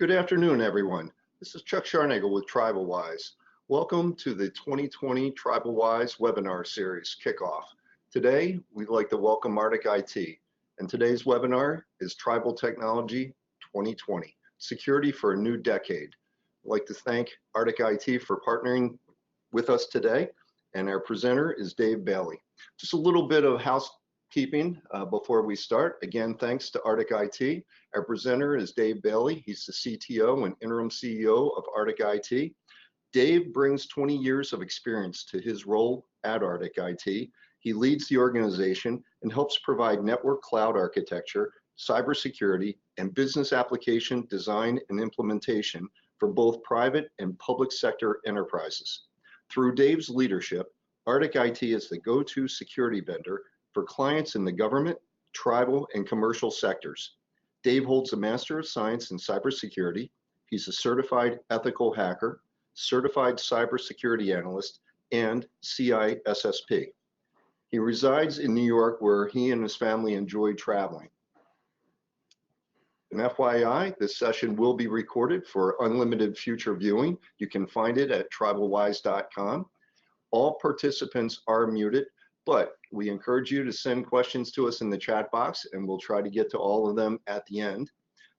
Good afternoon, everyone. This is Chuck Scharnagel with TribalWise. Welcome to the 2020 TribalWise webinar series kickoff. Today, we'd like to welcome Arctic IT, and today's webinar is Tribal Technology 2020, Security for a New Decade. I'd like to thank Arctic IT for partnering with us today, and our presenter is Dave Bailey. Just a little bit of housekeeping before we start. Again, thanks to Arctic IT. Our presenter is Dave Bailey. He's the CTO and Interim CEO of Arctic IT. Dave brings 20 years of experience to his role at Arctic IT. He leads the organization and helps provide network cloud architecture, cybersecurity, and business application design and implementation for both private and public sector enterprises. Through Dave's leadership, Arctic IT is the go-to security vendor for clients in the government, tribal, and commercial sectors. Dave holds a Master of Science in Cybersecurity. He's a certified ethical hacker, certified cybersecurity analyst, and CISSP. He resides in New York, where he and his family enjoy traveling. An FYI, this session will be recorded for unlimited future viewing. You can find it at TribalWise.com. All participants are muted, but we encourage you to send questions to us in the chat box, and we'll try to get to all of them at the end.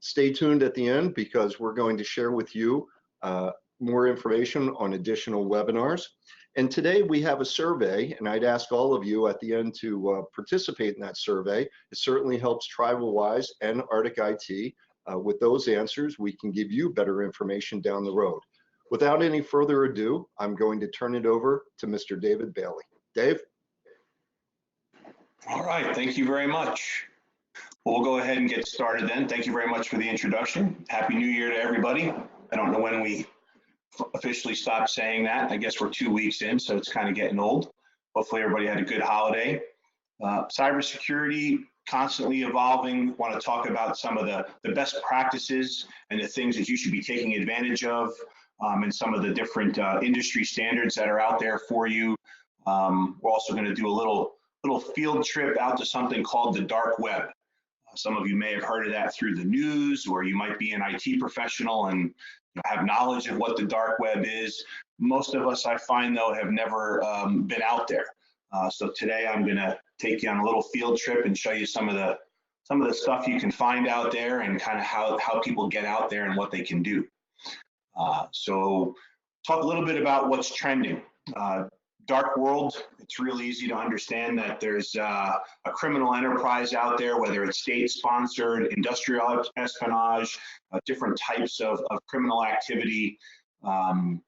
Stay tuned at the end, because we're going to share with you more information on additional webinars. And today we have a survey, and I'd ask all of you at the end to participate in that survey. It certainly helps TribalWise and Arctic IT. With those answers, we can give you better information down the road. Without any further ado, I'm going to turn it over to Mr. David Bailey. Dave? All right, thank you very much. We'll go ahead and get started then. Thank you very much for the introduction. Happy New Year to everybody. I don't know when we officially stopped saying that. I guess we're 2 weeks in, so it's kind of getting old. Hopefully everybody had a good holiday. Cybersecurity, constantly evolving. Want to talk about some of the best practices and the things that you should be taking advantage of, and some of the different industry standards that are out there for you. We're also going to do a little field trip out to something called the dark web. Some of you may have heard of that through the news, or you might be an IT professional and have knowledge of what the dark web is. Most of us, I find, though, have never been out there. So today I'm going to take you on a little field trip and show you some of the stuff you can find out there, and kind of how people get out there and what they can do. So talk a little bit about what's trending. Dark world, it's really easy to understand that there's a criminal enterprise out there, whether it's state-sponsored, industrial espionage, different types of criminal activity. And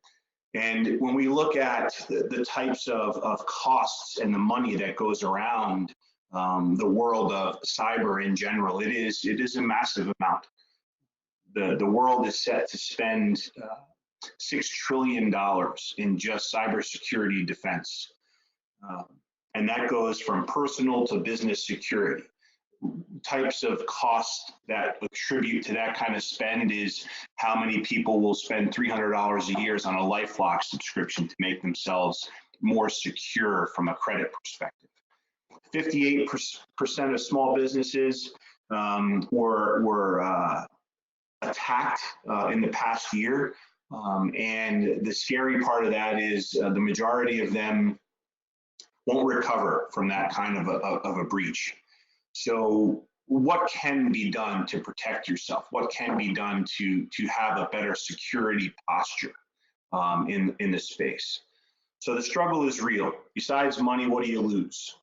when we look at the types of costs and the money that goes around the world of cyber in general, it is a massive amount. The world is set to spend $6 trillion in just cybersecurity defense. And that goes from personal to business security. Types of costs that attribute to that kind of spend is how many people will spend $300 a year on a LifeLock subscription to make themselves more secure from a credit perspective. 58% of small businesses were attacked in the past year. And the scary part of that is the majority of them won't recover from that kind of a breach. So what can be done to protect yourself? What can be done to have a better security posture in the space? So the struggle is real. Besides money, what do you lose?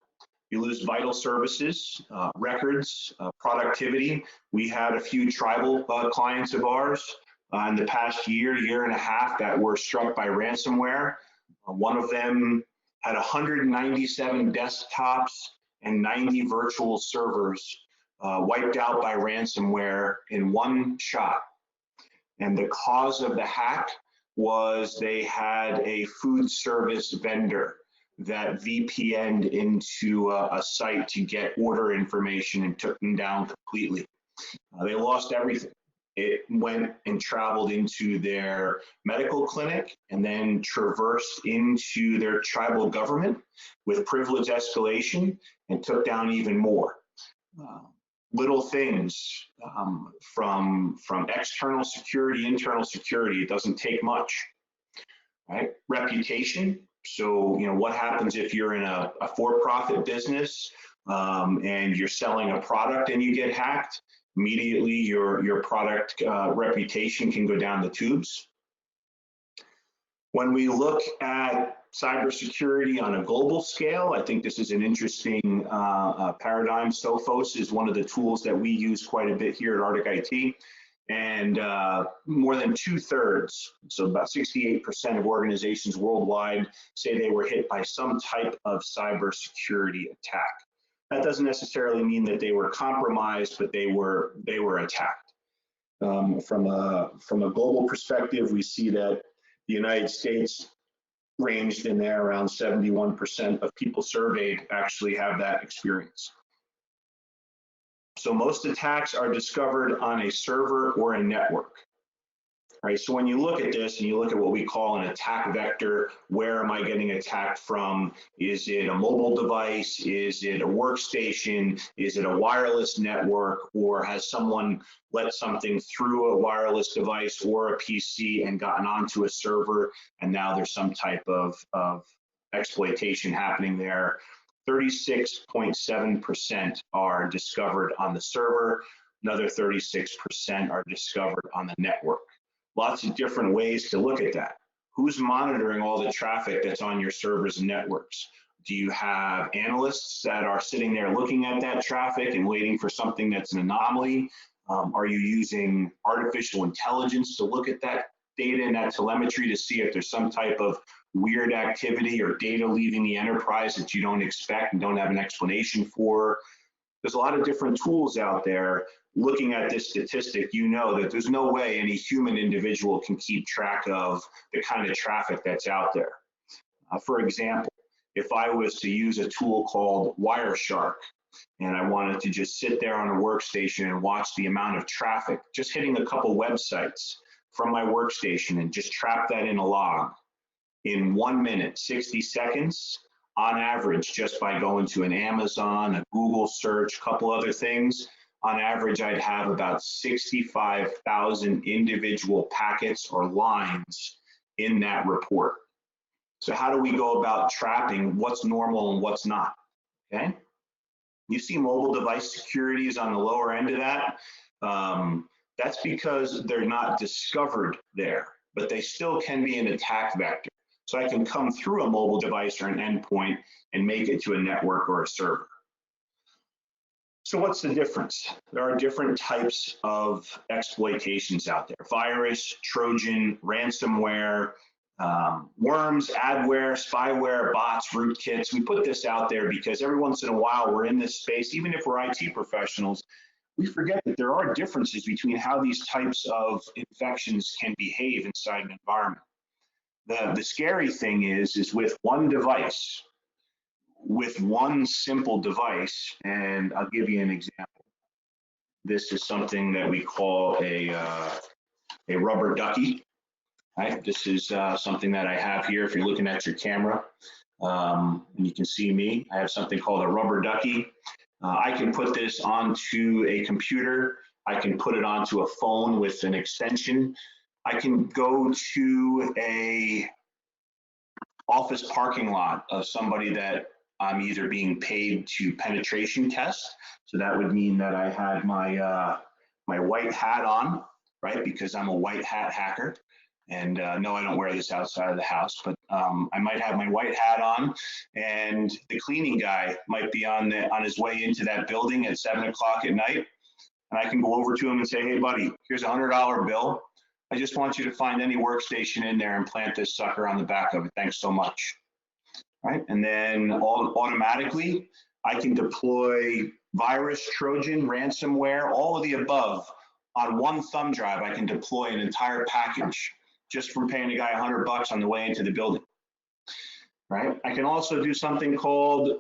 You lose vital services, records, productivity. We had a few tribal clients of ours in the past year and a half that were struck by ransomware. One of them had 197 desktops and 90 virtual servers wiped out by ransomware in one shot. And the cause of the hack was they had a food service vendor that VPN'd into a site to get order information and took them down completely. They lost everything. It went and traveled into their medical clinic and then traversed into their tribal government with privilege escalation and took down even more. little things from external security, internal security. It doesn't take much, right? Reputation. So, what happens if you're in a for-profit business and you're selling a product and you get hacked? Immediately, your product reputation can go down the tubes. When we look at cybersecurity on a global scale, I think this is an interesting paradigm. Sophos is one of the tools that we use quite a bit here at Arctic IT. And more than 2/3, so about 68% of organizations worldwide say they were hit by some type of cybersecurity attack. That doesn't necessarily mean that they were compromised, but they were attacked. From a global perspective, we see that the United States ranged in there around 71% of people surveyed actually have that experience. So most attacks are discovered on a server or a network, right? So when you look at this and you look at what we call an attack vector, where am I getting attacked from? Is it a mobile device? Is it a workstation? Is it a wireless network? Or has someone let something through a wireless device or a PC and gotten onto a server, and now there's some type of exploitation happening there? 36.7% are discovered on the server. Another 36% are discovered on the network. Lots of different ways to look at that. Who's monitoring all the traffic that's on your servers and networks? Do you have analysts that are sitting there looking at that traffic and waiting for something that's an anomaly? Are you using artificial intelligence to look at that data and that telemetry to see if there's some type of weird activity or data leaving the enterprise that you don't expect and don't have an explanation for? There's a lot of different tools out there. Looking at this statistic, you know that there's no way any human individual can keep track of the kind of traffic that's out there. For example, if I was to use a tool called Wireshark and I wanted to just sit there on a workstation and watch the amount of traffic, just hitting a couple websites from my workstation and just trap that in a log, in 1 minute, 60 seconds, on average, just by going to an Amazon, a Google search, a couple other things, on average, I'd have about 65,000 individual packets or lines in that report. So how do we go about trapping what's normal and what's not? Okay. You see mobile device security is on the lower end of that. That's because they're not discovered there, but they still can be an attack vector. So I can come through a mobile device or an endpoint and make it to a network or a server. So what's the difference? There are different types of exploitations out there: virus, Trojan, ransomware, worms, adware, spyware, bots, rootkits. We put this out there because every once in a while we're in this space, even if we're IT professionals, we forget that there are differences between how these types of infections can behave inside an environment. The scary thing is with one device, with one simple device, and I'll give you an example. This is something that we call a rubber ducky. Right? This is something that I have here. If you're looking at your camera and you can see me, I have something called a rubber ducky. I can put this onto a computer. I can put it onto a phone with an extension. I can go to a office parking lot of somebody that I'm either being paid to penetration test. So that would mean that I had my my white hat on, right? Because I'm a white hat hacker. And no, I don't wear this outside of the house, but I might have my white hat on, and the cleaning guy might be on his way into that building at 7 o'clock at night. And I can go over to him and say, hey, buddy, here's a $100 bill. I just want you to find any workstation in there and plant this sucker on the back of it. Thanks so much. Right? And then automatically, I can deploy virus, Trojan, ransomware, all of the above on one thumb drive. I can deploy an entire package just from paying a guy $100 on the way into the building. Right? I can also do something called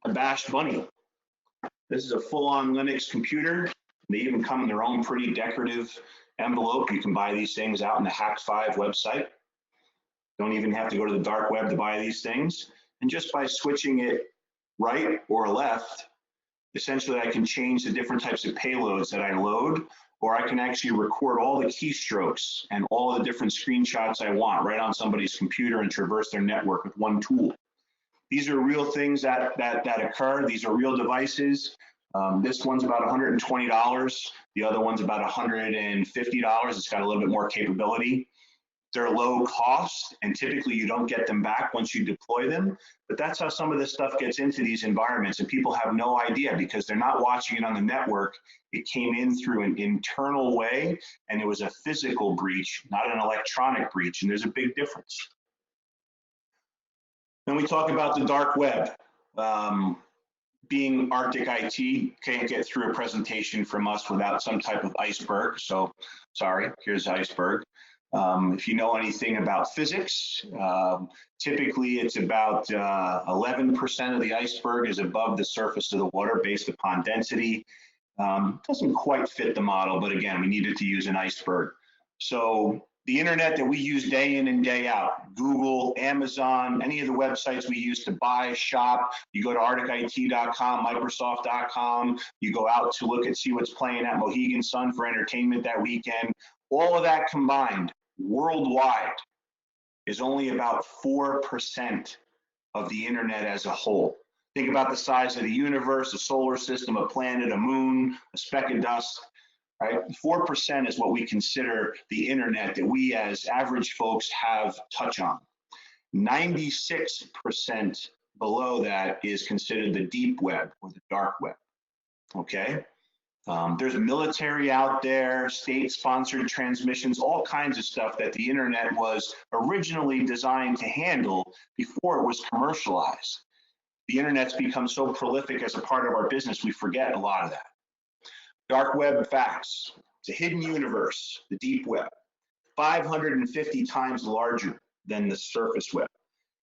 a bash bunny. This is a full-on Linux computer. They even come in their own pretty decorative envelope. You can buy these things out in the Hack5 website. Don't even have to go to the dark web to buy these things. And just by switching it right or left, Essentially, I can change the different types of payloads that I load, or I can actually record all the keystrokes and all the different screenshots I want right on somebody's computer and traverse their network with one tool. These are real things that occur. These are real devices. This one's about $120. The other one's about $150. It's got a little bit more capability. They're low cost, and typically you don't get them back once you deploy them. But that's how some of this stuff gets into these environments, and people have no idea because they're not watching it on the network. It came in through an internal way, and it was a physical breach, not an electronic breach, and there's a big difference. Then we talk about the dark web. Being Arctic IT, can't get through a presentation from us without some type of iceberg. So sorry, here's the iceberg. If you know anything about physics, typically it's about 11% of the iceberg is above the surface of the water based upon density. Doesn't quite fit the model, but again, we needed to use an iceberg. So the internet that we use day in and day out, Google, Amazon, any of the websites we use to buy, shop, you go to arctic.com, Microsoft.com, you go out to look and see what's playing at Mohegan Sun for entertainment that weekend, all of that combined worldwide is only about 4% of the internet as a whole. Think about the size of the universe, a solar system, a planet, a moon, a speck of dust. Right? 4% is what we consider the internet that we as average folks have touch on. 96% below that is considered the deep web or the dark web. Okay? There's military out there, state-sponsored transmissions, all kinds of stuff that the internet was originally designed to handle before it was commercialized. The internet's become so prolific as a part of our business, we forget a lot of that. Dark web facts. It's a hidden universe, the deep web, 550 times larger than the surface web.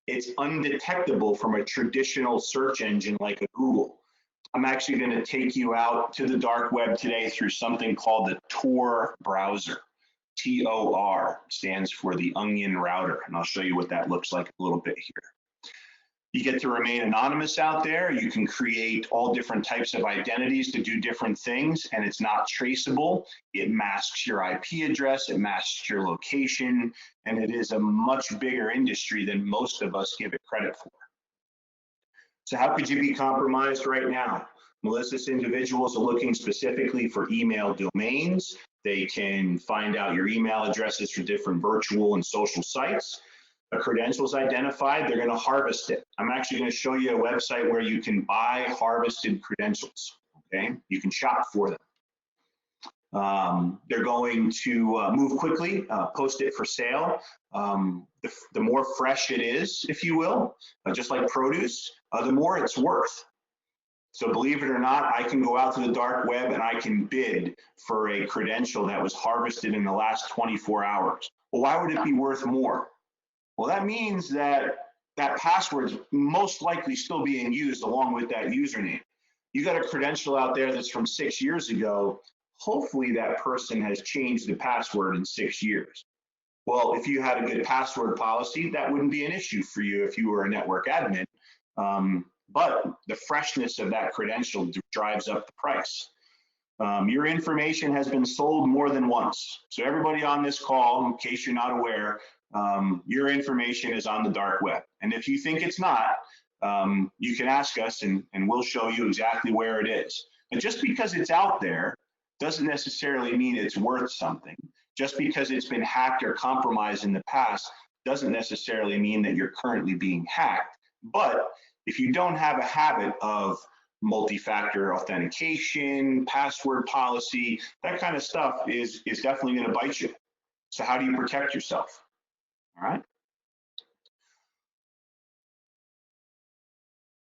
It's undetectable from a traditional search engine like a Google. I'm actually going to take you out to the dark web today through something called the Tor browser. TOR stands for the onion router, and I'll show you what that looks like a little bit here. You get to remain anonymous out there. You can create all different types of identities to do different things, and it's not traceable. It masks your IP address, it masks your location, and it is a much bigger industry than most of us give it credit for. So how could you be compromised right now? Malicious individuals are looking specifically for email domains. They can find out your email addresses for different virtual and social sites. A credential is identified, they're going to harvest it. I'm actually going to show you a website where you can buy harvested credentials. Okay, you can shop for them. They're going to move quickly, post it for sale. The more fresh it is, if you will, just like produce, the more it's worth. So believe it or not, I can go out to the dark web and I can bid for a credential that was harvested in the last 24 hours. Well, why would it be worth more? Well, that means that that password is most likely still being used along with that username. You got a credential out there that's from 6 years ago. Hopefully that person has changed the password in 6 years. Well, if you had a good password policy, that wouldn't be an issue for you if you were a network admin. But the freshness of that credential drives up the price. Your information has been sold more than once. So everybody on this call, in case you're not aware, your information is on the dark web. And if you think it's not, you can ask us and we'll show you exactly where it is. And just because it's out there doesn't necessarily mean it's worth something. Just because it's been hacked or compromised in the past doesn't necessarily mean that you're currently being hacked. But if you don't have a habit of multi-factor authentication, password policy, that kind of stuff is definitely going to bite you. So how do you protect yourself? All right.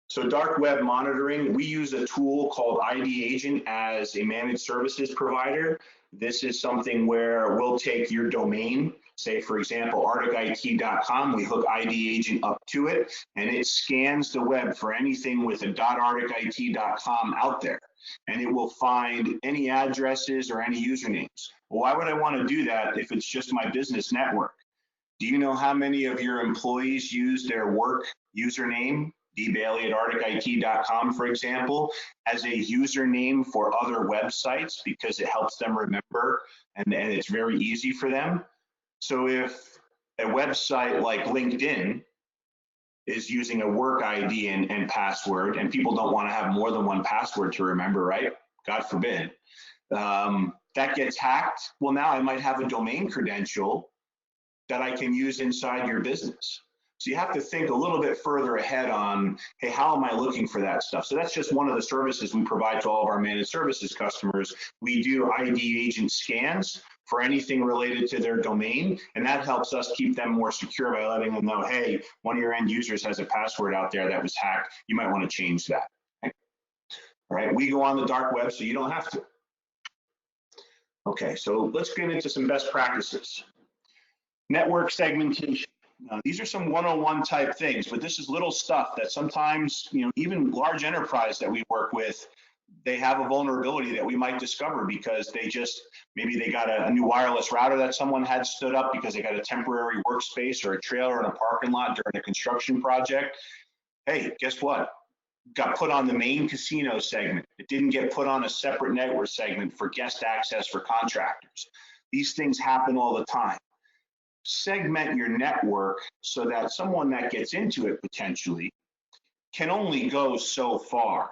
So dark web monitoring, we use a tool called ID Agent as a managed services provider. This is something where we'll take your domain, say for example, arctic.com, we hook ID Agent up to it, and it scans the web for anything with a .arctic.com out there. And it will find any addresses or any usernames. Well, why would I want to do that if it's just my business network? Do you know how many of your employees use their work username dbailey@arcticit.com, for example, as a username for other websites because it helps them remember and it's very easy for them. So if a website like LinkedIn is using a work ID and password, and people don't want to have more than one password to remember, right? God forbid. That gets hacked. Well, now I might have a domain credential that I can use inside your business. So you have to think a little bit further ahead on, hey, how am I looking for that stuff? So that's just one of the services we provide to all of our managed services customers. We do ID agent scans for anything related to their domain, and that helps us keep them more secure by letting them know, hey, one of your end users has a password out there that was hacked. You might want to change that. Okay. All right, we go on the dark web so you don't have to. Okay, so let's get into some best practices. Network segmentation. Now, these are some 101 type things, but this is little stuff that sometimes, even large enterprise that we work with, they have a vulnerability that we might discover because maybe they got a new wireless router that someone had stood up because they got a temporary workspace or a trailer in a parking lot during a construction project. Hey, guess what? Got put on the main casino segment. It didn't get put on a separate network segment for guest access for contractors. These things happen all the time. Segment your network so that someone that gets into it potentially can only go so far,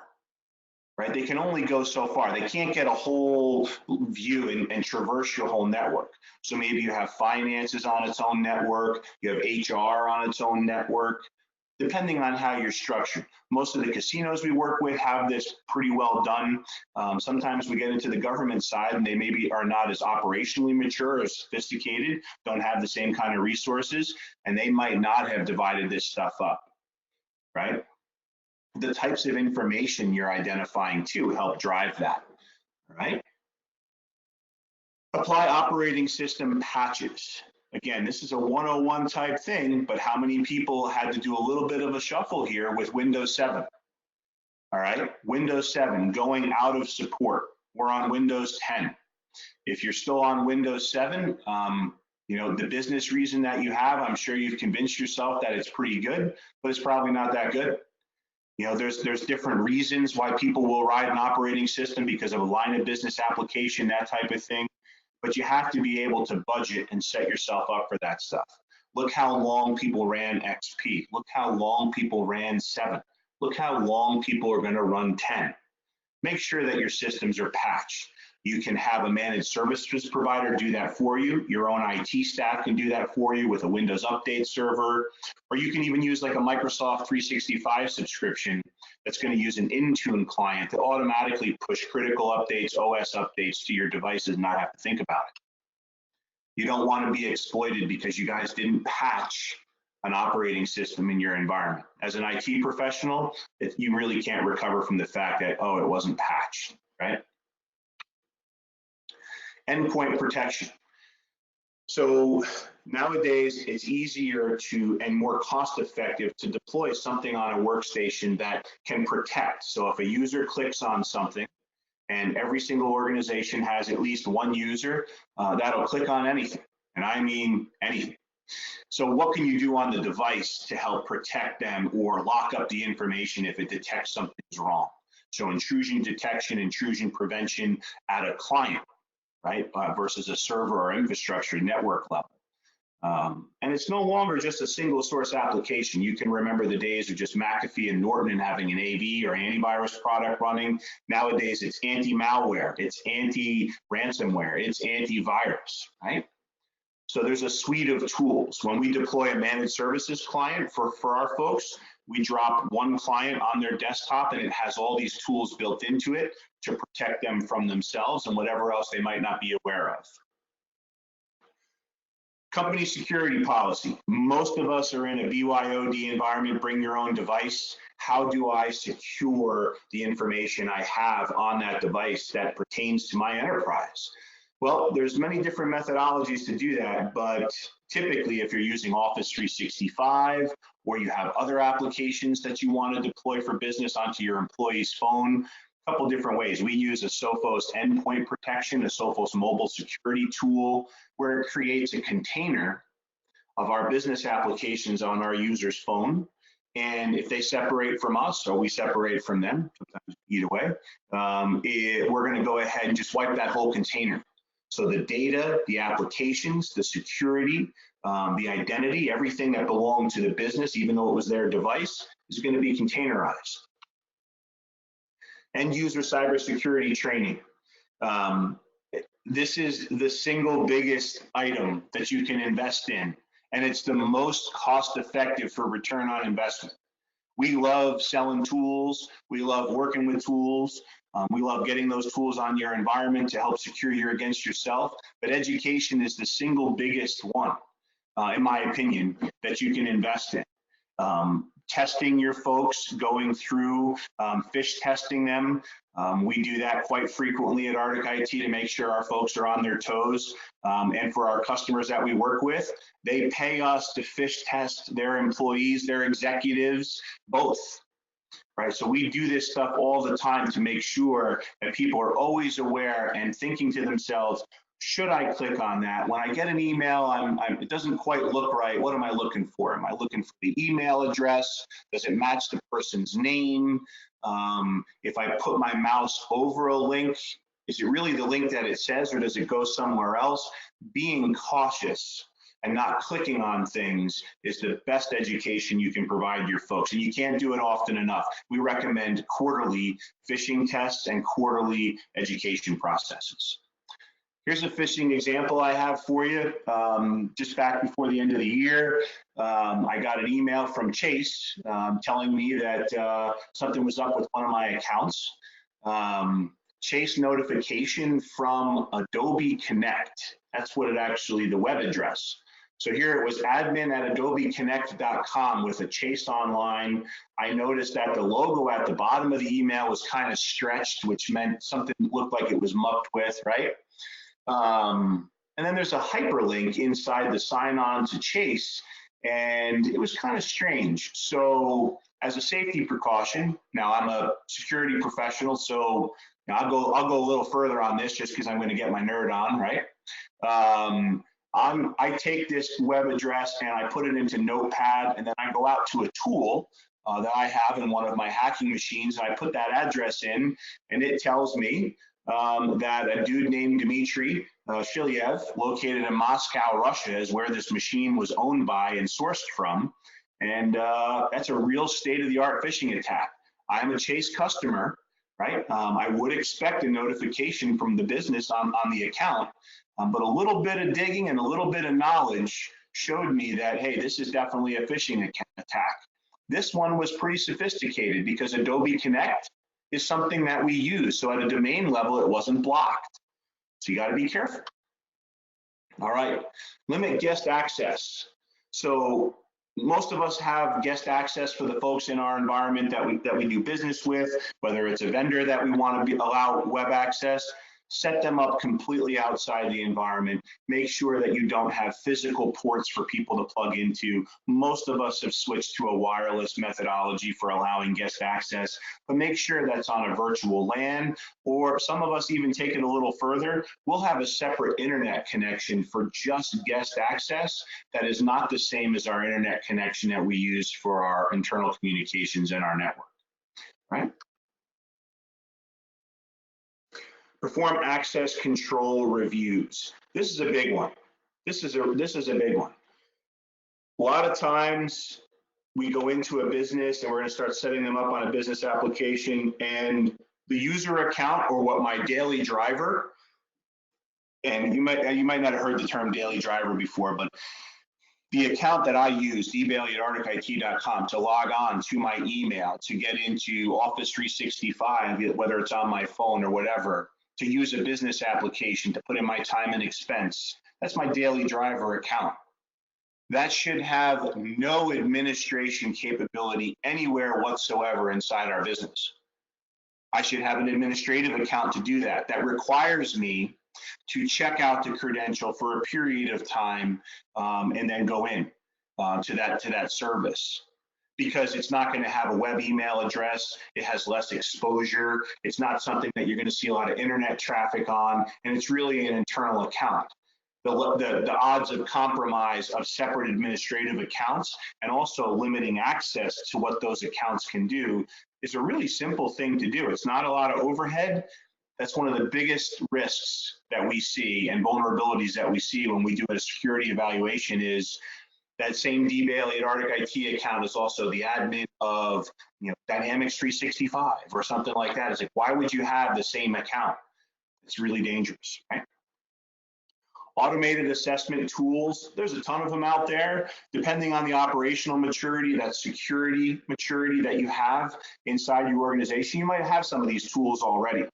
right? They can only go so far. They can't get a whole view and traverse your whole network. So maybe you have finances on its own network, you have HR on its own network, depending on how you're structured. Most of the casinos we work with have this pretty well done. Sometimes we get into the government side and they maybe are not as operationally mature or sophisticated, don't have the same kind of resources, and they might not have divided this stuff up, right? The types of information you're identifying too help drive that, right? Apply operating system patches. Again, this is a 101 type thing, but how many people had to do a little bit of a shuffle here with Windows 7? All right, Windows 7 going out of support. We're on Windows 10. If you're still on Windows 7, the business reason that you have, I'm sure you've convinced yourself that it's pretty good, but it's probably not that good. There's different reasons why people will ride an operating system because of a line of business application, that type of thing. But you have to be able to budget and set yourself up for that stuff. Look how long people ran XP. Look how long people ran 7. Look how long people are going to run 10. Make sure that your systems are patched. You can have a managed services provider do that for you. Your own IT staff can do that for you with a Windows Update server, or you can even use like a Microsoft 365 subscription that's going to use an Intune client to automatically push critical updates, OS updates to your devices and not have to think about it. You don't want to be exploited because you guys didn't patch an operating system in your environment. As an IT professional, you really can't recover from the fact that, oh, it wasn't patched, right? Endpoint protection. So nowadays, it's easier and more cost effective to deploy something on a workstation that can protect. So if a user clicks on something, and every single organization has at least one user that'll click on anything, and I mean anything. So what can you do on the device to help protect them or lock up the information if it detects something's wrong? So intrusion detection, intrusion prevention at a client, right, versus a server or infrastructure network level. And it's no longer just a single source application. You can remember the days of just McAfee and Norton and having an AV or antivirus product running. Nowadays, it's anti-malware, it's anti-ransomware, it's antivirus, right? So there's a suite of tools. When we deploy a managed services client for our folks, we drop one client on their desktop and it has all these tools built into it to protect them from themselves and whatever else they might not be aware of. Company security policy. Most of us are in a BYOD environment, bring your own device. How do I secure the information I have on that device that pertains to my enterprise? Well, there's many different methodologies to do that, but typically if you're using Office 365 or you have other applications that you want to deploy for business onto your employee's phone, a couple different ways. We use a Sophos Endpoint Protection, a Sophos mobile security tool, where it creates a container of our business applications on our user's phone. And if they separate from us or we separate from them, sometimes either way, we're going to go ahead and just wipe that whole container. So the data, the applications, the security, the identity, everything that belonged to the business, even though it was their device, is going to be containerized. End user cybersecurity training. This is the single biggest item that you can invest in, and it's the most cost effective for return on investment. We love selling tools. We love working with tools. We love getting those tools on your environment to help secure you against yourself. But education is the single biggest one, in my opinion, that you can invest in. Testing your folks, going through phish testing them. We do that quite frequently at Arctic IT to make sure our folks are on their toes. And for our customers that we work with, they pay us to phish test their employees, their executives, both. Right, so we do this stuff all the time to make sure that people are always aware and thinking to themselves, should I click on that? When I get an email, it doesn't quite look right. What am I looking for? Am I looking for the email address? Does it match the person's name? If I put my mouse over a link, is it really the link that it says, or does it go somewhere else? Being cautious and not clicking on things is the best education you can provide your folks. And you can't do it often enough. We recommend quarterly phishing tests and quarterly education processes. Here's a phishing example I have for you. Just back before the end of the year, I got an email from Chase telling me that something was up with one of my accounts. Chase notification from Adobe Connect. That's what it actually, the web address. So here it was admin@adobeconnect.com with a Chase online. I noticed that the logo at the bottom of the email was kind of stretched, which meant something looked like it was mucked with, right? And then there's a hyperlink inside the sign on to Chase, and it was kind of strange. So as a safety precaution, now I'm a security professional, so I'll go a little further on this just because I'm going to get my nerd on, right? I take this web address and I put it into Notepad, and then I go out to a tool that I have in one of my hacking machines, and I put that address in, and it tells me that a dude named Dmitry Shilyev, located in Moscow, Russia, is where this machine was owned by and sourced from. And that's a real state-of-the-art phishing attack. I'm a Chase customer, right? I would expect a notification from the business on the account, but a little bit of digging and a little bit of knowledge showed me that, hey, this is definitely a phishing attack. This one was pretty sophisticated because Adobe Connect is something that we use. So at a domain level, it wasn't blocked. So you got to be careful. All right, limit guest access. So most of us have guest access for the folks in our environment that we do business with, whether it's a vendor that we want to allow web access. Set them up completely outside the environment. Make sure that you don't have physical ports for people to plug into. Most of us have switched to a wireless methodology for allowing guest access, but make sure that's on a virtual LAN, or some of us even take it a little further. We'll have a separate internet connection for just guest access that is not the same as our internet connection that we use for our internal communications in our network, right? Perform access control reviews. This is a big one. This is a big one. A lot of times we go into a business and we're going to start setting them up on a business application, and the user account, or what my daily driver, and you might not have heard the term daily driver before, but the account that I use, dbailey@arcticit.com, to log on to my email, to get into Office 365, whether it's on my phone or whatever, to use a business application, to put in my time and expense. That's my daily driver account. That should have no administration capability anywhere whatsoever inside our business. I should have an administrative account to do that. That requires me to check out the credential for a period of time and then go in to that service. Because it's not going to have a web email address, it has less exposure, it's not something that you're going to see a lot of internet traffic on, and it's really an internal account. the odds of compromise of separate administrative accounts and also limiting access to what those accounts can do is a really simple thing to do. It's not a lot of overhead. That's one of the biggest risks that we see and vulnerabilities that we see when we do a security evaluation is that same D Bailey at Arctic IT account is also the admin of Dynamics 365 or something like that. It's like, why would you have the same account? It's really dangerous, right? Automated assessment tools, there's a ton of them out there. Depending on the operational maturity, that security maturity that you have inside your organization, you might have some of these tools already.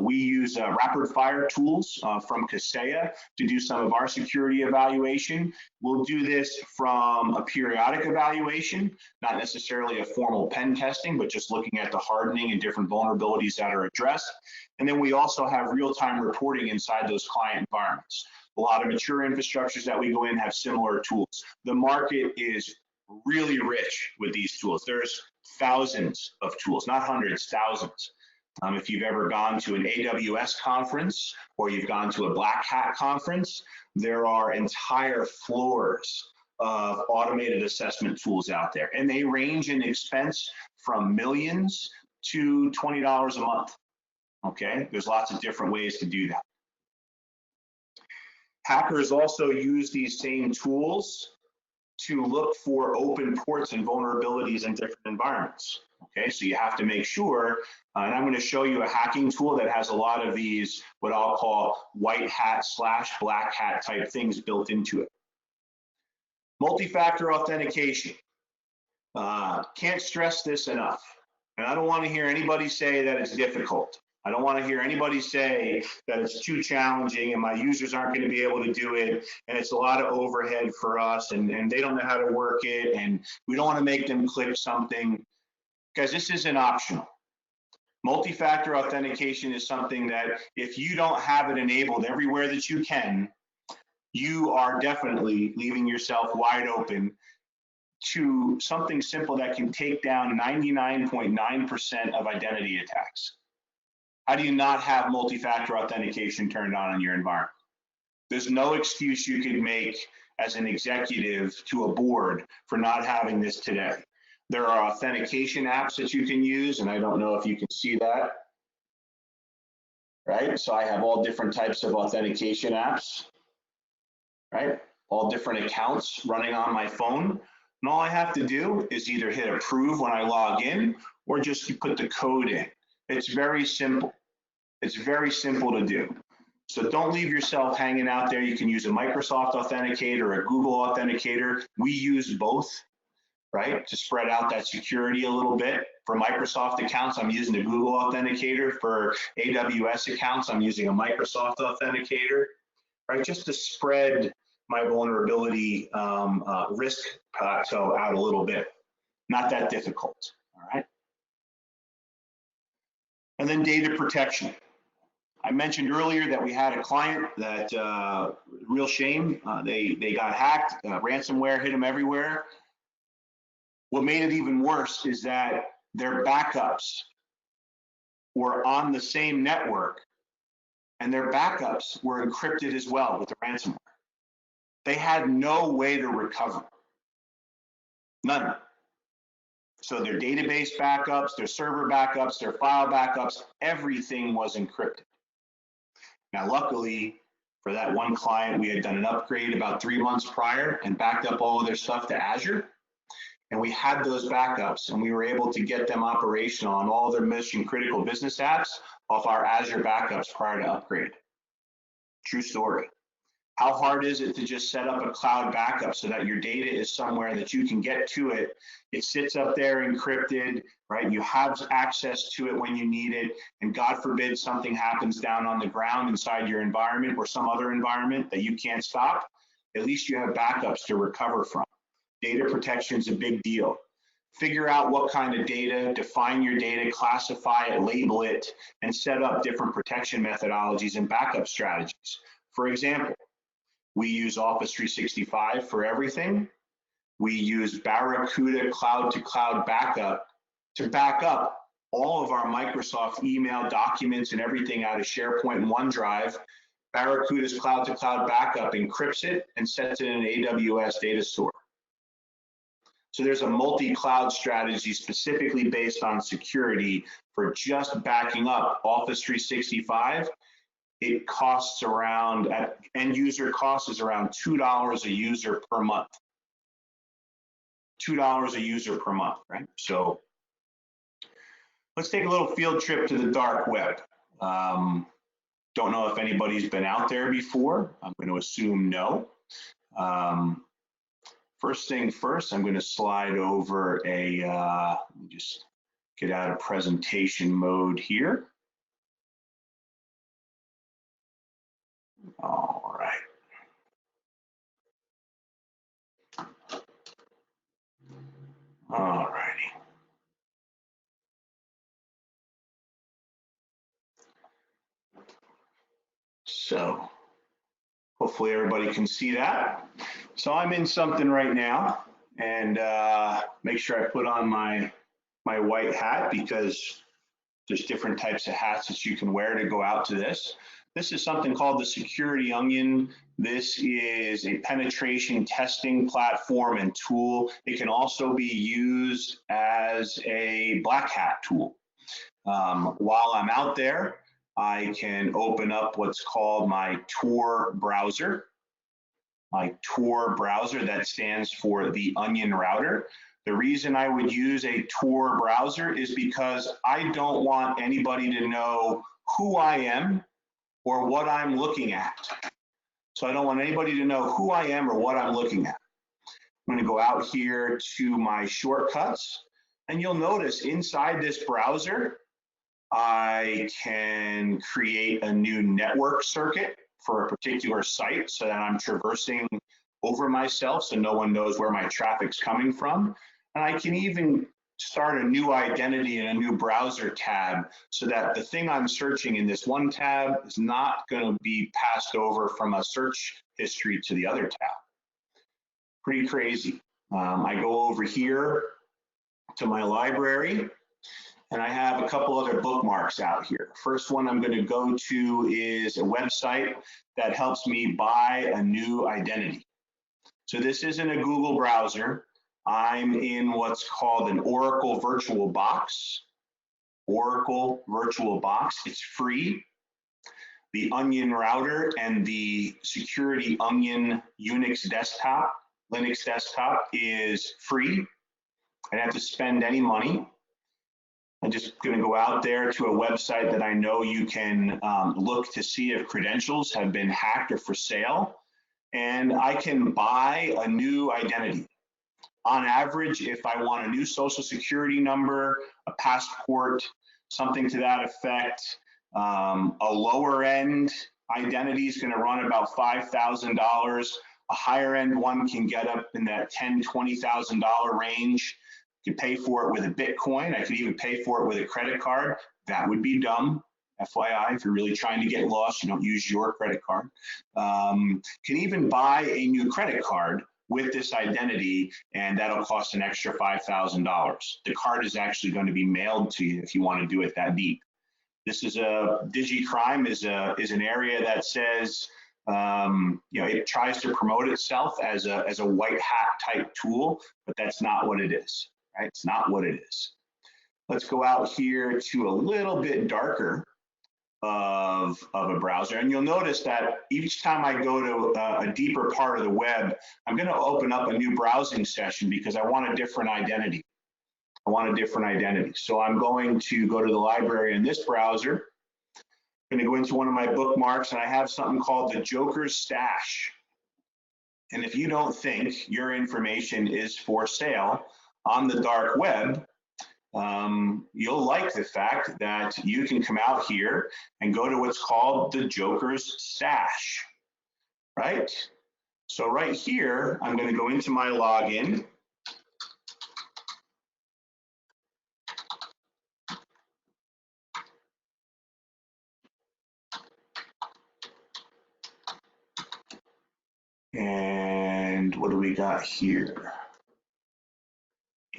We use rapid fire tools from Kaseya to do some of our security evaluation. We'll do this from a periodic evaluation, not necessarily a formal pen testing, but just looking at the hardening and different vulnerabilities that are addressed. And then we also have real-time reporting inside those client environments. A lot of mature infrastructures that we go in have similar tools. The market is really rich with these tools. There's thousands of tools, not hundreds, thousands. If you've ever gone to an AWS conference or you've gone to a Black Hat conference, there are entire floors of automated assessment tools out there. And they range in expense from millions to $20 a month. Okay, there's lots of different ways to do that. Hackers also use these same tools to look for open ports and vulnerabilities in different environments. Okay, so you have to make sure, and I'm going to show you a hacking tool that has a lot of these, what I'll call white hat / black hat type things built into it. Multifactor authentication. Can't stress this enough. And I don't want to hear anybody say that it's difficult. I don't want to hear anybody say that it's too challenging and my users aren't going to be able to do it and it's a lot of overhead for us and they don't know how to work it and we don't want to make them click something. Guys, this isn't optional. Multi-factor authentication is something that if you don't have it enabled everywhere that you can, you are definitely leaving yourself wide open to something simple that can take down 99.9% of identity attacks. How do you not have multi-factor authentication turned on in your environment? There's no excuse you could make as an executive to a board for not having this today. There are authentication apps that you can use, and I don't know if you can see that, right? So I have all different types of authentication apps, right? All different accounts running on my phone. And all I have to do is either hit approve when I log in or just put the code in. It's very simple. It's very simple to do. So don't leave yourself hanging out there. You can use a Microsoft Authenticator or a Google Authenticator. We use both, right, to spread out that security a little bit. For Microsoft accounts, I'm using a Google Authenticator. For AWS accounts, I'm using a Microsoft Authenticator, right, just to spread my vulnerability risk plateau out a little bit. Not that difficult, all right? And then data protection. I mentioned earlier that we had a client that, real shame, they got hacked, ransomware hit them everywhere. What made it even worse is that their backups were on the same network and their backups were encrypted as well with the ransomware. They had no way to recover, none. So their database backups, their server backups, their file backups, everything was encrypted. Now, luckily for that one client, we had done an upgrade about 3 months prior and backed up all of their stuff to Azure. And we had those backups and we were able to get them operational on all their mission critical business apps off our Azure backups prior to upgrade. True story. How hard is it to just set up a cloud backup so that your data is somewhere that you can get to it? It sits up there encrypted, right? You have access to it when you need it. And God forbid something happens down on the ground inside your environment or some other environment that you can't stop. At least you have backups to recover from. Data protection is a big deal. Figure out what kind of data, define your data, classify it, label it, and set up different protection methodologies and backup strategies. For example, we use Office 365 for everything. We use Barracuda cloud-to-cloud backup to back up all of our Microsoft email documents and everything out of SharePoint and OneDrive Barracuda's cloud-to-cloud backup encrypts it and sets it in an AWS data store. So there's a multi-cloud strategy specifically based on security for just backing up Office 365. It costs around, at end user cost is around $2 a user per month. $2 a user per month, right? So let's take a little field trip to the dark web. Don't know if anybody's been out there before. I'm going to assume no. First thing first, I'm going to slide over a, let me just get out of presentation mode here. All right. All righty. So hopefully everybody can see that. So I'm in something right now, and make sure I put on my white hat because there's different types of hats that you can wear to go out to this. This is something called the Security Onion. This is a penetration testing platform and tool. It can also be used as a black hat tool. While I'm out there, I can open up what's called my Tor browser. My Tor browser, that stands for the Onion router. The reason I would use a Tor browser is because I don't want anybody to know who I am or what I'm looking at. So I don't want anybody to know who I am or what I'm looking at. I'm going to go out here to my shortcuts, and you'll notice inside this browser, I can create a new network circuit for a particular site so that I'm traversing over myself so no one knows where my traffic's coming from. And I can even start a new identity in a new browser tab so that the thing I'm searching in this one tab is not going to be passed over from a search history to the other tab. Pretty crazy. I go over here to my library, and I have a couple other bookmarks out here. First one I'm going to go to is a website that helps me buy a new identity. So this isn't a Google browser. I'm in what's called an Oracle Virtual Box. Oracle Virtual Box, it's free. The Onion router and the Security Onion Unix desktop, Linux desktop is free. I don't have to spend any money. I'm just going to go out there to a website that I know you can look to see if credentials have been hacked or for sale. And I can buy a new identity. On average, if I want a new social security number, a passport, something to that effect, a lower end identity is going to run about $5,000. A higher end one can get up in that $10,000, $20,000 range. You could pay for it with a Bitcoin. I could even pay for it with a credit card. That would be dumb. FYI, if you're really trying to get lost, you don't use your credit card. Can even buy a new credit card with this identity, and that'll cost an extra $5,000. The card is actually going to be mailed to you if you want to do it that deep. This is DigiCrime is an area that says, it tries to promote itself as a white hat type tool, but that's not what it is, right? It's not what it is. Let's go out here to a little bit darker of a browser. And you'll notice that each time I go to a deeper part of the web, I'm going to open up a new browsing session because I want a different identity. I want a different identity. So I'm going to go to the library in this browser. I'm going to go into one of my bookmarks, and I have something called the Joker's Stash. And if you don't think your information is for sale on the dark web, you'll like the fact that you can come out here and go to what's called the Joker's Stash, right? So right here, I'm going to go into my login. And what do we got here?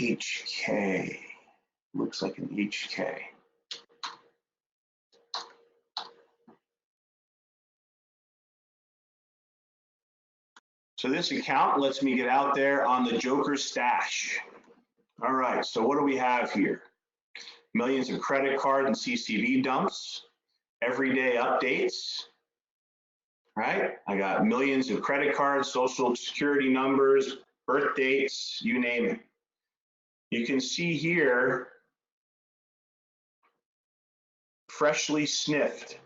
HK. Looks like an HK. So this account lets me get out there on the Joker stash. All right, so what do we have here? Millions of credit card and CCV dumps, everyday updates, right? I got millions of credit cards, social security numbers, birth dates, you name it. You can see here, freshly sniffed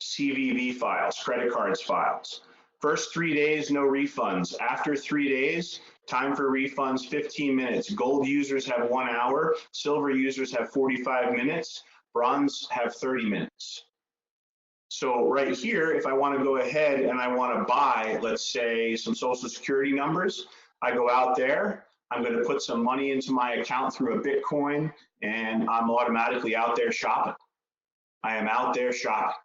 CVV files, credit cards files. First 3 days, no refunds. After 3 days, time for refunds, 15 minutes. Gold users have 1 hour. Silver users have 45 minutes. Bronze have 30 minutes. So right here, if I want to go ahead and I want to buy, let's say, some social security numbers, I go out there, I'm going to put some money into my account through a Bitcoin, and I'm automatically out there shopping. I am out there shopping.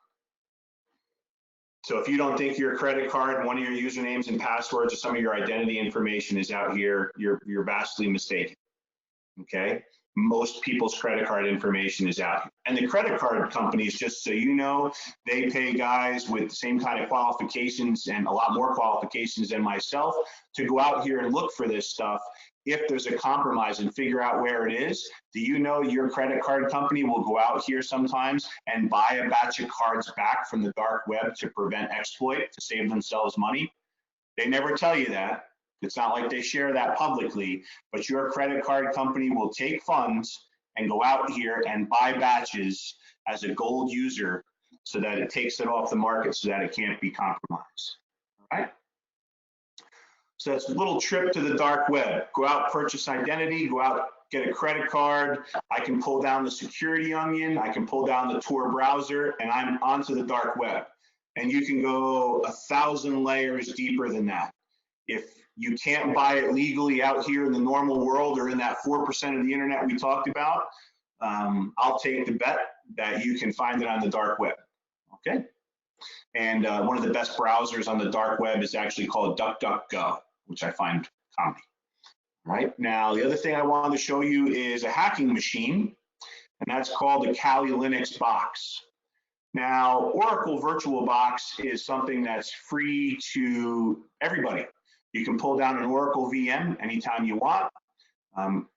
So if you don't think your credit card, one of your usernames and passwords, or some of your identity information is out here, you're vastly mistaken, okay? Most people's credit card information is out here. And the credit card companies, just so you know, they pay guys with the same kind of qualifications and a lot more qualifications than myself to go out here and look for this stuff. If there's a compromise and figure out where it is, do you know your credit card company will go out here sometimes and buy a batch of cards back from the dark web to prevent exploit, to save themselves money? They never tell you that. It's not like they share that publicly, but your credit card company will take funds and go out here and buy batches as a gold user so that it takes it off the market so that it can't be compromised, all right? So that's a little trip to the dark web. Go out, purchase identity, go out, get a credit card. I can pull down the security onion. I can pull down the Tor browser, and I'm onto the dark web. And you can go 1,000 layers deeper than that. If you can't buy it legally out here in the normal world or in that 4% of the internet we talked about, I'll take the bet that you can find it on the dark web, okay? And one of the best browsers on the dark web is actually called DuckDuckGo, which I find comedy. Right now, the other thing I wanted to show you is a hacking machine, and that's called the Kali Linux box. Now, Oracle VirtualBox is something that's free to everybody. You can pull down an Oracle VM anytime you want,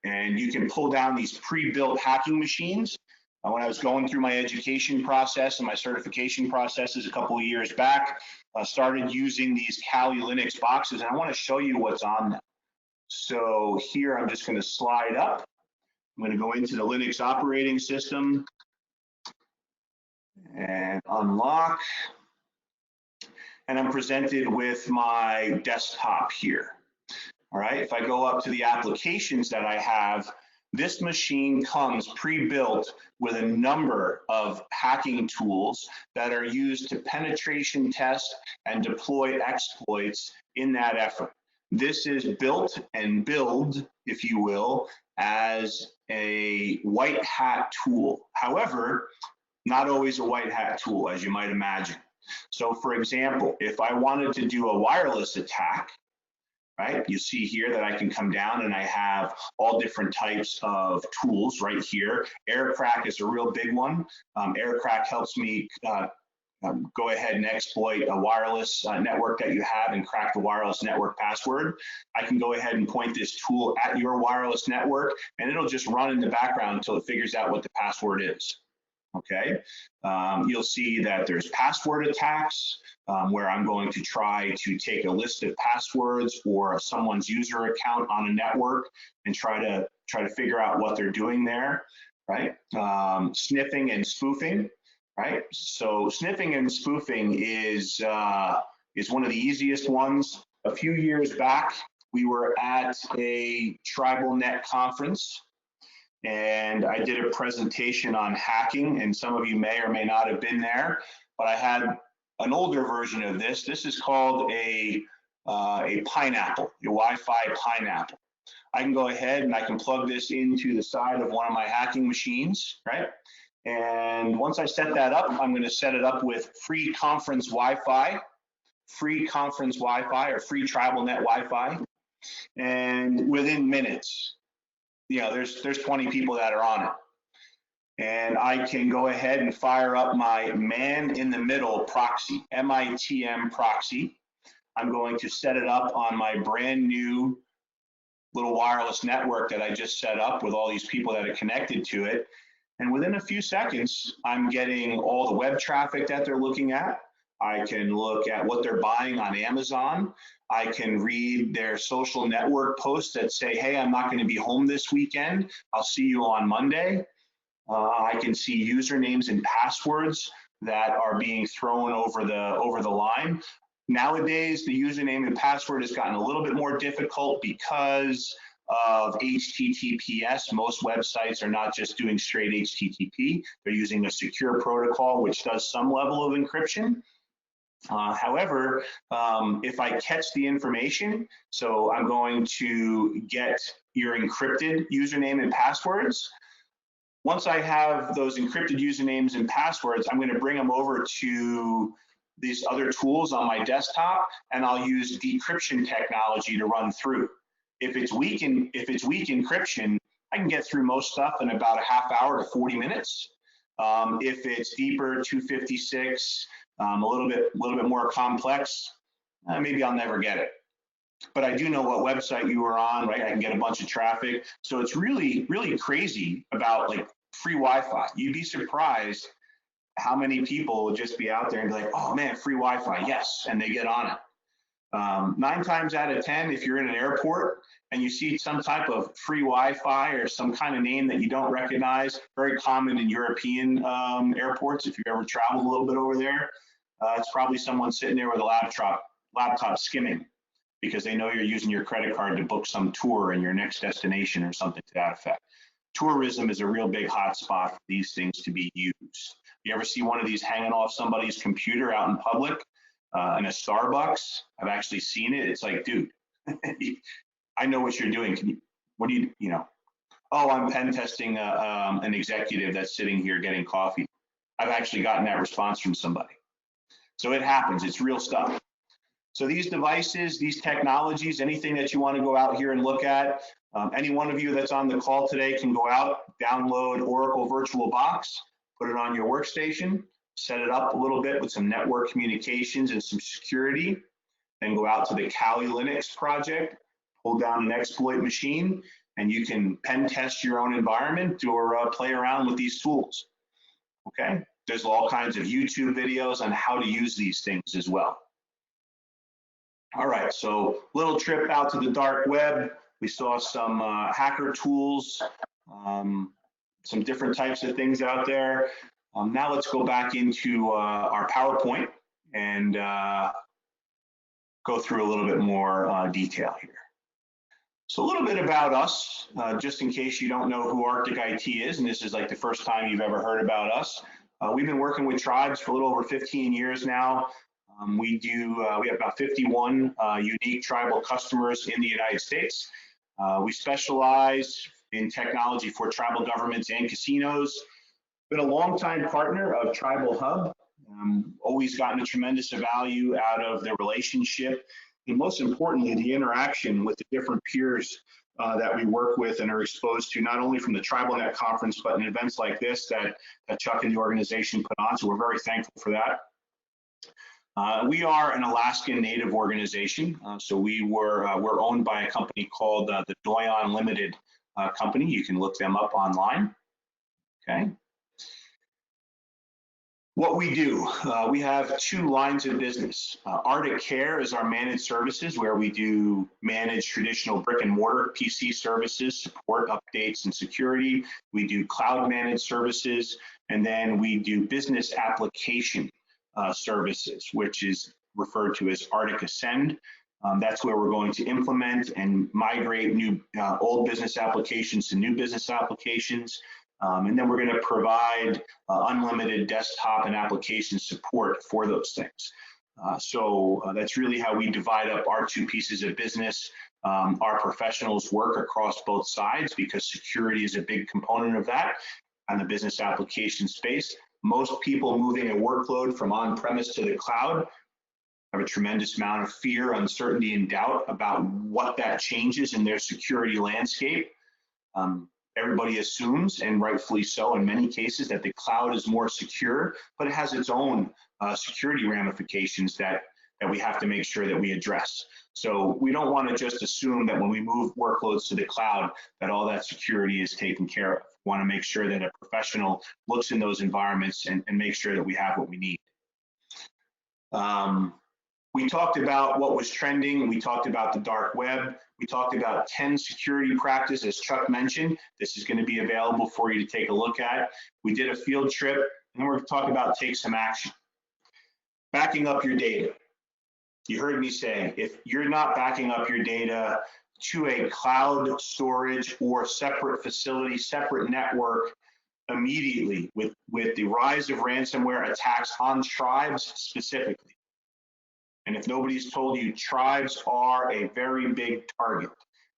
and you can pull down these pre-built hacking machines. When I was going through my education process and my certification processes a couple of years back, I started using these Kali Linux boxes, and I want to show you what's on them. So here I'm just going to slide up. I'm going to go into the Linux operating system and unlock. And I'm presented with my desktop here. All right, if I go up to the applications that I have, this machine comes pre-built with a number of hacking tools that are used to penetration test and deploy exploits in that effort. This is built and billed, if you will, as a white hat tool. However, not always a white hat tool, as you might imagine. So for example, if I wanted to do a wireless attack, right, you see here that I can come down and I have all different types of tools right here. Aircrack is a real big one. Aircrack helps me go ahead and exploit a wireless network that you have and crack the wireless network password. I can go ahead and point this tool at your wireless network, and it'll just run in the background until it figures out what the password is. Okay, you'll see that there's password attacks where I'm going to try to take a list of passwords or someone's user account on a network and try to figure out what they're doing there, right? Sniffing and spoofing, right? So sniffing and spoofing is one of the easiest ones. A few years back, we were at a TribalNet conference, and I did a presentation on hacking, and some of you may or may not have been there, but I had an older version of this. This is called a pineapple, a Wi-Fi pineapple. I can go ahead and I can plug this into the side of one of my hacking machines, right? And once I set that up, I'm going to set it up with free conference Wi-Fi, free conference Wi-Fi or free TribalNet Wi-Fi, and within minutes, you know, there's 20 people that are on it. And I can go ahead and fire up my man in the middle proxy, MITM proxy. I'm going to set it up on my brand new little wireless network that I just set up with all these people that are connected to it. And within a few seconds, I'm getting all the web traffic that they're looking at. I can look at what they're buying on Amazon. I can read their social network posts that say, hey, I'm not going to be home this weekend. I'll see you on Monday. I can see usernames and passwords that are being thrown over the line. Nowadays, the username and password has gotten a little bit more difficult because of HTTPS. Most websites are not just doing straight HTTP. They're using a secure protocol, which does some level of encryption. However, if I catch the information, so I'm going to get your encrypted username and passwords. Once I have those encrypted usernames and passwords, I'm going to bring them over to these other tools on my desktop, and I'll use decryption technology to run through. If it's weak encryption, I can get through most stuff in about a half hour to 40 minutes. If it's deeper, 256, a little bit more complex, maybe I'll never get it. But I do know what website you were on, right? I can get a bunch of traffic. So it's really, really crazy about like free Wi-Fi. You'd be surprised how many people will just be out there and be like, oh man, free Wi-Fi, yes, and they get on it. 9 times out of 10, if you're in an airport and you see some type of free Wi-Fi or some kind of name that you don't recognize, very common in European airports, if you ever traveled a little bit over there, it's probably someone sitting there with a laptop skimming because they know you're using your credit card to book some tour in your next destination or something to that effect. Tourism is a real big hot spot for these things to be used. You ever see one of these hanging off somebody's computer out in public in a Starbucks? I've actually seen it. It's like, dude, I know what you're doing. What do you know? Oh, I'm pen testing an executive that's sitting here getting coffee. I've actually gotten that response from somebody. So it happens. It's real stuff. So these devices, these technologies, anything that you want to go out here and look at, any one of you that's on the call today can go out, download Oracle VirtualBox, put it on your workstation, set it up a little bit with some network communications and some security, then go out to the Kali Linux project, pull down an exploit machine, and you can pen test your own environment or play around with these tools. Okay? There's all kinds of YouTube videos on how to use these things as well. All right, so little trip out to the dark web. We saw some hacker tools, some different types of things out there. Now let's go back into our PowerPoint and go through a little bit more detail here. So a little bit about us, just in case you don't know who Arctic IT is, and this is like the first time you've ever heard about us. We've been working with tribes for a little over 15 years now. We have about 51 unique tribal customers in the United States. We specialize in technology for tribal governments and casinos. Been a longtime partner of Tribal Hub. Always gotten a tremendous value out of the relationship, and most importantly, the interaction with the different peers that we work with and are exposed to, not only from the TribalNet conference, but in events like this that Chuck and the organization put on. So we're very thankful for that. We are an Alaskan Native organization, so we're owned by a company called the Doyon Limited company. You can look them up online. Okay. What we do, we have 2 lines of business. Arctic Care is our managed services, where we do manage traditional brick and mortar PC services, support updates and security. We do cloud managed services, and then we do business application services, which is referred to as Arctic Ascend. That's where we're going to implement and migrate old business applications to new business applications. And then we're going to provide unlimited desktop and application support for those things. So that's really how we divide up our 2 pieces of business. Our professionals work across both sides because security is a big component of that on the business application space. Most people moving a workload from on-premise to the cloud have a tremendous amount of fear, uncertainty, and doubt about what that changes in their security landscape. Everybody assumes, and rightfully so in many cases, that the cloud is more secure, but it has its own security ramifications that that we have to make sure that we address. So we don't want to just assume that when we move workloads to the cloud that all that security is taken care of. We want to make sure that a professional looks in those environments and make sure that we have what we need. We talked about what was trending. We talked about the dark web. We talked about 10 security practices, as Chuck mentioned. This is going to be available for you to take a look at. We did a field trip, and we're going to talk about take some action. Backing up your data. You heard me say, if you're not backing up your data to a cloud storage or separate facility, separate network immediately with the rise of ransomware attacks on tribes specifically. And if nobody's told you, tribes are a very big target.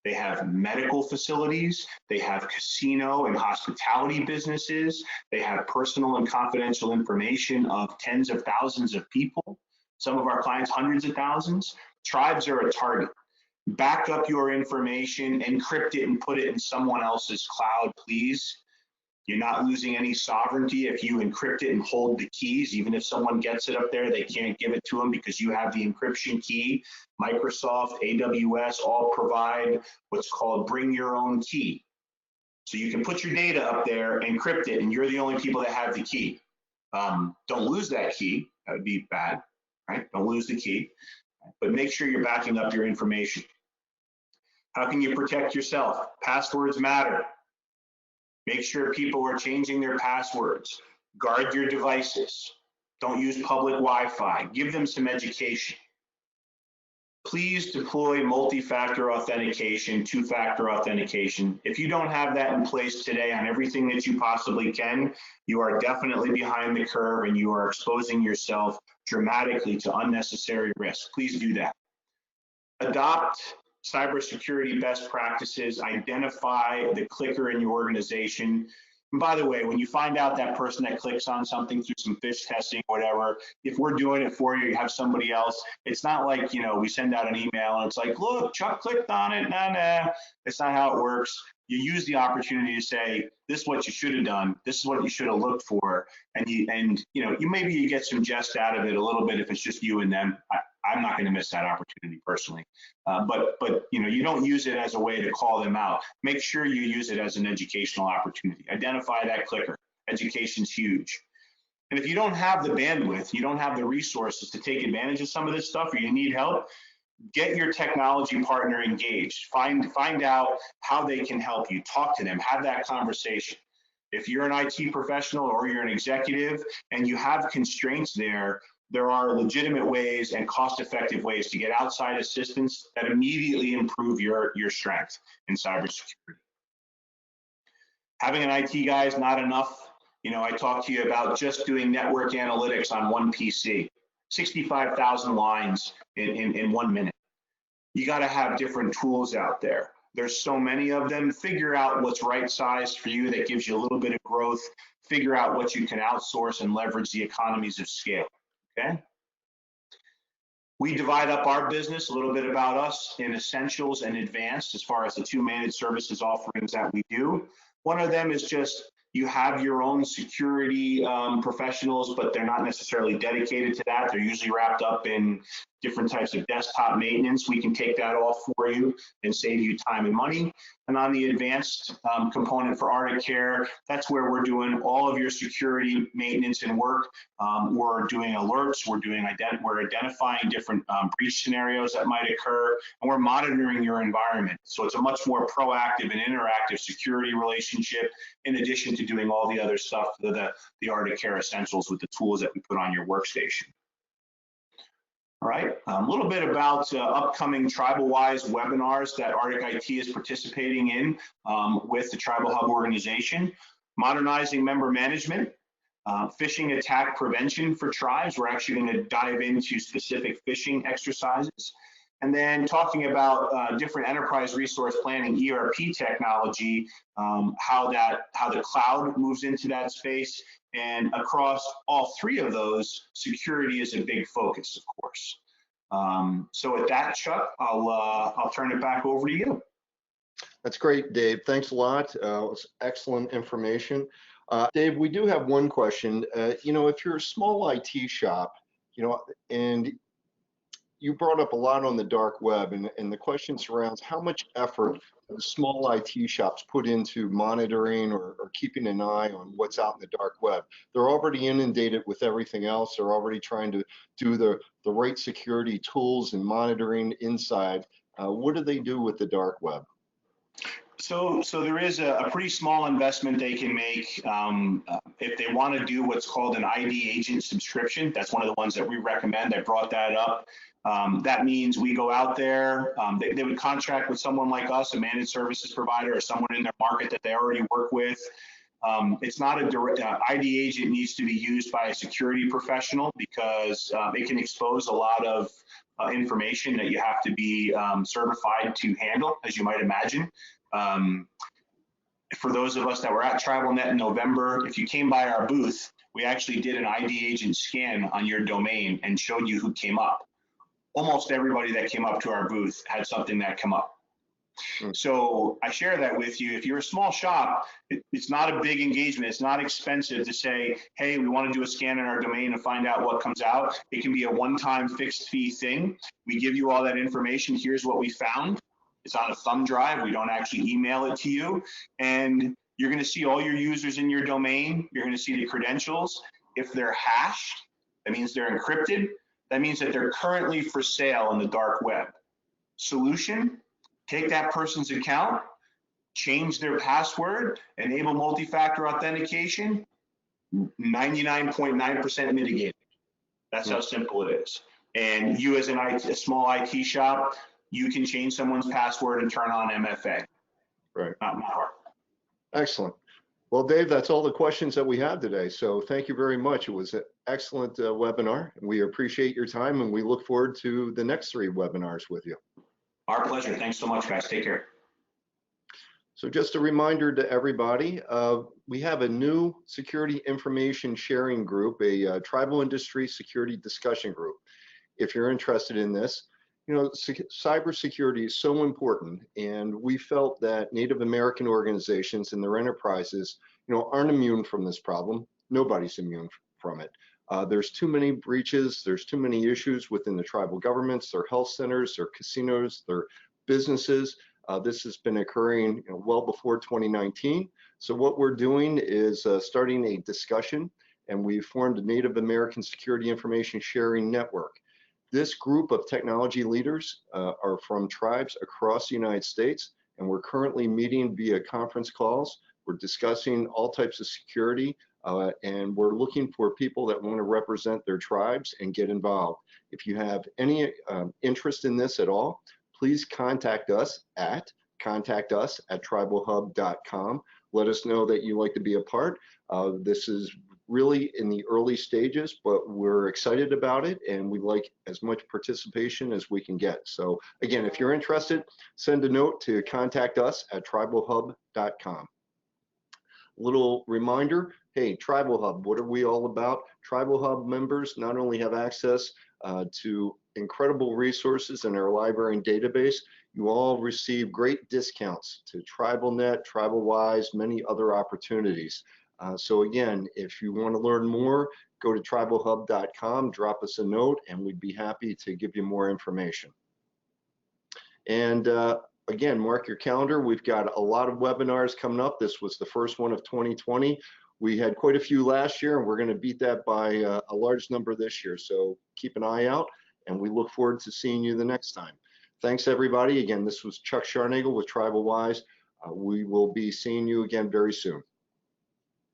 They have medical facilities, they have casino and hospitality businesses, they have personal and confidential information of tens of thousands of people, some of our clients hundreds of thousands. Tribes are a target. Back up your information, encrypt it and put it in someone else's cloud, please. You're not losing any sovereignty if you encrypt it and hold the keys. Even if someone gets it up there, they can't give it to them because you have the encryption key. Microsoft, AWS all provide what's called bring your own key. So you can put your data up there, encrypt it, and you're the only people that have the key. Don't lose that key. That would be bad, right? Don't lose the key, but make sure you're backing up your information. How can you protect yourself? Passwords matter. Make sure people are changing their passwords. Guard your devices. Don't use public Wi-Fi. Give them some education. Please deploy multi-factor authentication, two-factor authentication. If you don't have that in place today on everything that you possibly can, you are definitely behind the curve and you are exposing yourself dramatically to unnecessary risk. Please do that. Adopt cybersecurity best practices, identify the clicker in your organization. And by the way, when you find out that person that clicks on something through some phish testing, whatever, if we're doing it for you, you have somebody else. It's not like, we send out an email and it's like, look, Chuck clicked on it. Nah. That's not how it works. You use the opportunity to say, this is what you should have done. This is what you should have looked for. And maybe you get some jest out of it a little bit if it's just you and them. I'm not going to miss that opportunity personally, but you don't use it as a way to call them out. Make sure you use it as an educational opportunity. Identify that clicker. Education's huge. And if you don't have the bandwidth, you don't have the resources to take advantage of some of this stuff, or you need help, get your technology partner engaged. Find out how they can help you. Talk to them. Have that conversation. If you're an IT professional or you're an executive and you have constraints there are legitimate ways and cost-effective ways to get outside assistance that immediately improve your strength in cybersecurity. Having an IT guy is not enough. I talked to you about just doing network analytics on one PC, 65,000 lines in 1 minute. You got to have different tools out there. There's so many of them. Figure out what's right-sized for you that gives you a little bit of growth. Figure out what you can outsource and leverage the economies of scale. Okay. We divide up our business, a little bit about us, in essentials and advanced as far as the two managed services offerings that we do. One of them is just you have your own security professionals, but they're not necessarily dedicated to that. They're usually wrapped up in different types of desktop maintenance. We can take that off for you and save you time and money. And on the advanced component for Arctic Care, that's where we're doing all of your security maintenance and work. We're doing alerts, we're identifying different breach scenarios that might occur, and we're monitoring your environment. So it's a much more proactive and interactive security relationship, in addition to doing all the other stuff, the Arctic Care essentials with the tools that we put on your workstation. All right, a little bit about upcoming TribalWise webinars that Arctic IT is participating in with the Tribal Hub organization. Modernizing member management, phishing attack prevention for tribes. We're actually going to dive into specific phishing exercises. And then talking about different enterprise resource planning, ERP technology, how the cloud moves into that space. And across all three of those, security is a big focus, of course. So with that, Chuck, I'll turn it back over to you. That's great, Dave. Thanks a lot. It was excellent information. Dave, we do have one question. If you're a small IT shop, and you brought up a lot on the dark web, and the question surrounds how much effort the small IT shops put into monitoring or keeping an eye on what's out in the dark web. They're already inundated with everything else. They're already trying to do the right security tools and monitoring inside. What do they do with the dark web? So there is a pretty small investment they can make if they want to do what's called an ID agent subscription. That's one of the ones that we recommend. I brought that up. That means we go out there, they would contract with someone like us, a managed services provider, or someone in their market that they already work with. It's not a direct, ID agent needs to be used by a security professional because it can expose a lot of information that you have to be certified to handle, as you might imagine. For those of us that were at TribalNet in November, if you came by our booth, we actually did an ID agent scan on your domain and showed you who came up. Almost everybody that came up to our booth had something that come up. So I share that with you. If you're a small shop, it's not a big engagement. It's not expensive to say, hey, we want to do a scan in our domain and find out what comes out. It can be a one-time fixed fee thing. We give you all that information. Here's what we found. It's on a thumb drive. We don't actually email it to you. And you're going to see all your users in your domain. You're going to see the credentials. If they're hashed, that means they're encrypted. That means that they're currently for sale on the dark web. Solution, take that person's account, change their password, enable multi-factor authentication, 99.9% mitigated. That's how simple it is. And you as a small IT shop, you can change someone's password and turn on MFA. Right. Not hard. Excellent. Well, Dave, that's all the questions that we have today. So thank you very much. It was an excellent webinar. We appreciate your time, and we look forward to the next 3 webinars with you. Our pleasure. Thanks so much, guys. Take care. So just a reminder to everybody, we have a new security information sharing group, a tribal industry security discussion group. If you're interested in this, you know, cybersecurity is so important, and we felt that Native American organizations and their enterprises, you know, aren't immune from this problem. Nobody's immune from it. There's too many breaches. There's too many issues within the tribal governments, their health centers, their casinos, their businesses. This has been occurring, you know, well before 2019. So what we're doing is starting a discussion, and we formed a Native American Security Information Sharing Network. This group of technology leaders are from tribes across the United States, and we're currently meeting via conference calls. We're discussing all types of security, and we're looking for people that want to represent their tribes and get involved. If you have any interest in this at all, please contact us at tribalhub.com. Let us know that you'd like to be a part. This is really in the early stages, but we're excited about it, and we'd like as much participation as we can get. So again, if you're interested, send a note to contact us at tribalhub.com. Little reminder, hey, Tribal Hub, what are we all about? Tribal Hub members not only have access to incredible resources in our library and database, you all receive great discounts to TribalNet, TribalWise, many other opportunities. So again, if you want to learn more, go to tribalhub.com, drop us a note, and we'd be happy to give you more information. And again, mark your calendar. We've got a lot of webinars coming up. This was the first one of 2020. We had quite a few last year, and we're going to beat that by a large number this year. So keep an eye out, and we look forward to seeing you the next time. Thanks, everybody. Again, this was Chuck Sharnagel with TribalWise. We will be seeing you again very soon.